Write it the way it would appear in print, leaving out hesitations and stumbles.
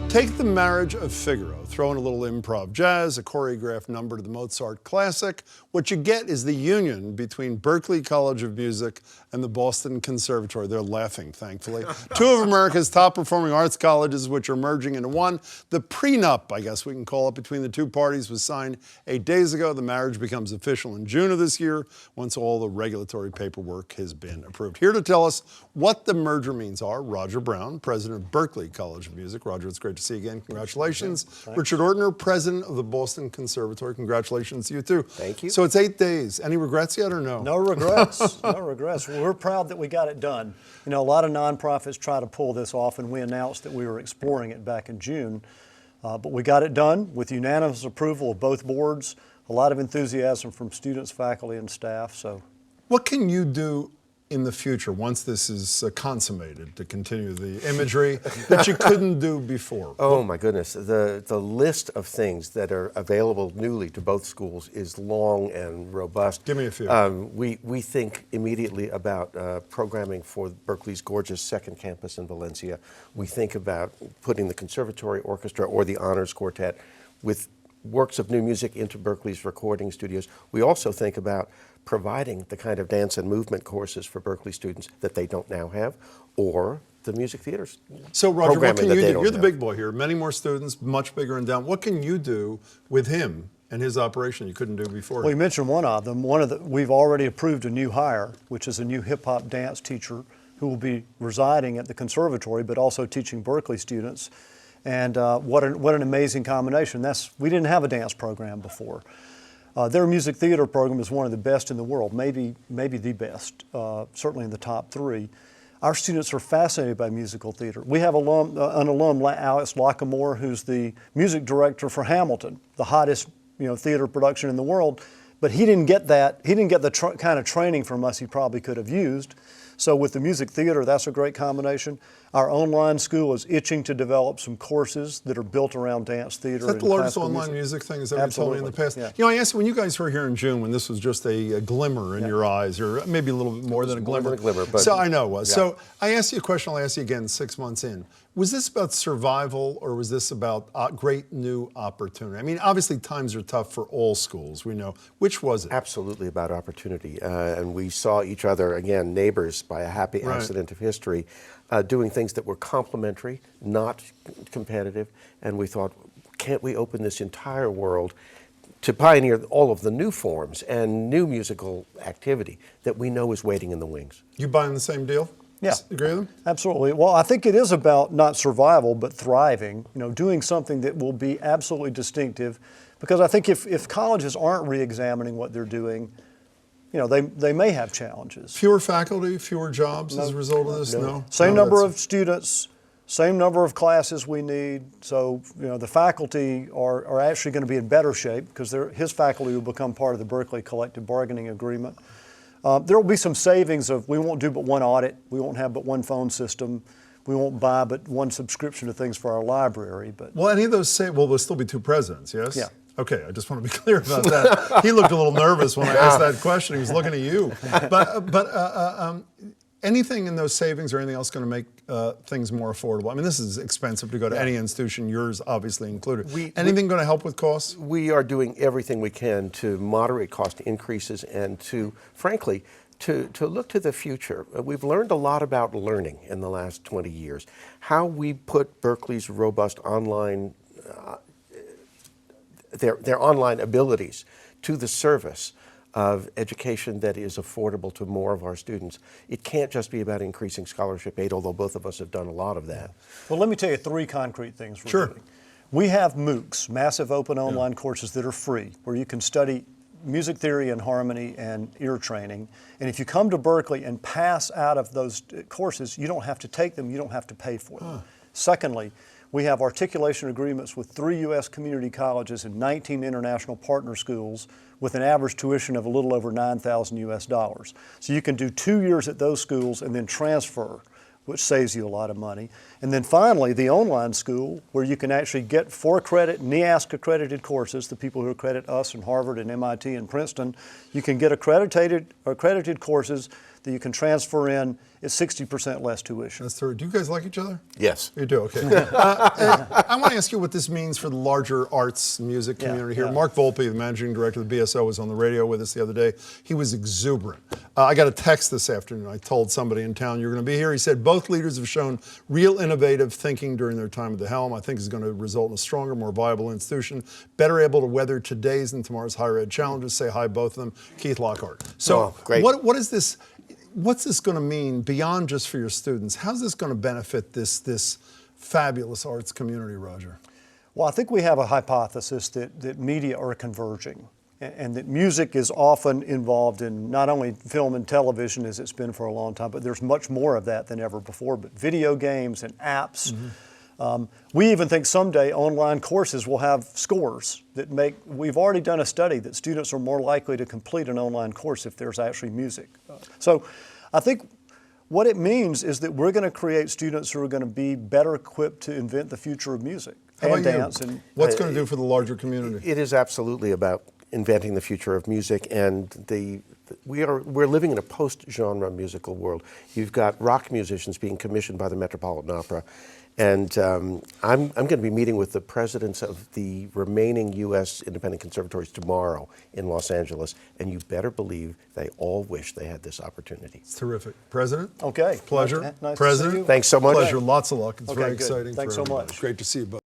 Take The Marriage of Figaro, throw in a little improv jazz, a choreographed number to the Mozart classic. What you get is the union between Berklee College of Music and the Boston Conservatory. They're laughing, thankfully. Two of America's top performing arts colleges, which are merging into one. The prenup, I guess we can call it, between the two parties was signed 8 days ago. The marriage becomes official in June of this year, once all the regulatory paperwork has been approved. Here to tell us what the merger means are Roger Brown, president of Berklee College of Music. Roger, it's great to see you again. Congratulations. Thanks. Richard Ortner, president of the Boston Conservatory. Congratulations to you too. Thank you. So it's 8 days. Any regrets yet or no? No regrets. No regrets. We're proud that we got it done. You know, a lot of nonprofits try to pull this off, and we announced that we were exploring it back in June. But we got it done with unanimous approval of both boards, a lot of enthusiasm from students, faculty, and staff. So, what can you do in the future, once this is consummated, to continue the imagery that you couldn't do before? Oh my goodness, the list of things that are available newly to both schools is long and robust. Give me a few. We think immediately about programming for Berklee's gorgeous second campus in Valencia. We think about putting the Conservatory Orchestra or the Honors Quartet with works of new music into Berklee's recording studios. We also think about providing the kind of dance and movement courses for Berklee students that they don't now have, or the music theaters. So Roger, what can you do? You're the have. big boy here. Many more students, much bigger and down. What can you do with him and his operation you couldn't do before? well, you mentioned one of them. We've already approved a new hire, which is a new hip-hop dance teacher who will be residing at the conservatory, but also teaching Berklee students. And what an amazing combination. We didn't have a dance program before. Their music theater program is one of the best in the world, maybe the best, certainly in the top 3. Our students are fascinated by musical theater. We have an alum, Alex Lockamore, who's the music director for Hamilton, the hottest theater production in the world. But he didn't get that. He didn't get the kind of training from us he probably could have used. So with the music theater, that's a great combination. Our online school is itching to develop some courses that are built around dance theater. Is that the largest online music thing? Is that what you told me in the past? Yeah. You know, I asked you, when you guys were here in June, when this was just a glimmer in your eyes, or maybe a little bit more than a glimmer. But so I know it was. Yeah. So I asked you a question, I'll ask you again 6 months in. Was this about survival, or was this about great new opportunity? I mean, obviously times are tough for all schools, we know. Which was it? Absolutely about opportunity. And we saw each other, again, neighbors by a happy accident of history, doing things that were complementary, not competitive. And we thought, can't we open this entire world to pioneer all of the new forms and new musical activity that we know is waiting in the wings? You buying the same deal? Yeah. Agree with them? Absolutely. Well, I think it is about not survival, but thriving, doing something that will be absolutely distinctive. Because I think if colleges aren't re-examining what they're doing, they may have challenges. Fewer faculty, fewer jobs as a result of this? No. Same number of students, same number of classes we need. So, the faculty are actually going to be in better shape because his faculty will become part of the Berklee collective bargaining agreement. There will be some savings we won't do but one audit, we won't have but one phone system, we won't buy but one subscription to things for our library. But will any of those there'll still be 2 presidents, yes? Yeah. Okay, I just want to be clear about that. He looked a little nervous when I asked that question. He was looking at you. But anything in those savings or anything else going to make things more affordable? I mean, this is expensive to go to any institution, yours obviously included. Anything going to help with costs? We are doing everything we can to moderate cost increases and to, frankly, to look to the future. We've learned a lot about learning in the last 20 years. How we put Berklee's robust online their online abilities to the service of education that is affordable to more of our students. It can't just be about increasing scholarship aid, although both of us have done a lot of that. Well, let me tell you 3 concrete things we're doing. We have MOOCs, massive open online courses that are free, where you can study music theory and harmony and ear training. And if you come to Berklee and pass out of those courses, you don't have to take them, you don't have to pay for them. Secondly, we have articulation agreements with 3 U.S. community colleges and 19 international partner schools with an average tuition of a little over $9,000 US. So you can do 2 years at those schools and then transfer, which saves you a lot of money. And then finally, the online school, where you can actually get 4-credit NEASC accredited courses, the people who accredit us and Harvard and MIT and Princeton. You can get accredited courses that you can transfer in at 60% less tuition. That's true. Do you guys like each other? Yes. You do, okay. And I want to ask you what this means for the larger arts music community here. yeah. Mark Volpe, the managing director of the BSO, was on the radio with us the other day. He was exuberant. I got a text this afternoon. I told somebody in town you're going to be here. He said both leaders have shown real innovative thinking during their time at the helm. I think is going to result in a stronger, more viable institution, better able to weather today's and tomorrow's higher ed challenges. Say hi, both of them. Keith Lockhart. So great. what is this? What's this going to mean beyond just for your students? How's this going to benefit this fabulous arts community, Roger? Well, I think we have a hypothesis that media are converging, and that music is often involved in not only film and television as it's been for a long time, but there's much more of that than ever before, but video games and apps. We even think someday online courses will have scores that we've already done a study that students are more likely to complete an online course if there's actually music. So I think what it means is that we're going to create students who are going to be better equipped to invent the future of music and dance. And what's going to do for the larger community? It is absolutely about inventing the future of music, and we're living in a post-genre musical world. You've got rock musicians being commissioned by the Metropolitan Opera, and I'm going to be meeting with the presidents of the remaining U.S. independent conservatories tomorrow in Los Angeles, and you better believe they all wish they had this opportunity. It's terrific. President? Okay. Pleasure. Nice President? to see you. Thanks so much. Pleasure. Lots of luck. It's Okay, very good. exciting Thanks for so everybody. much. Great to see you both.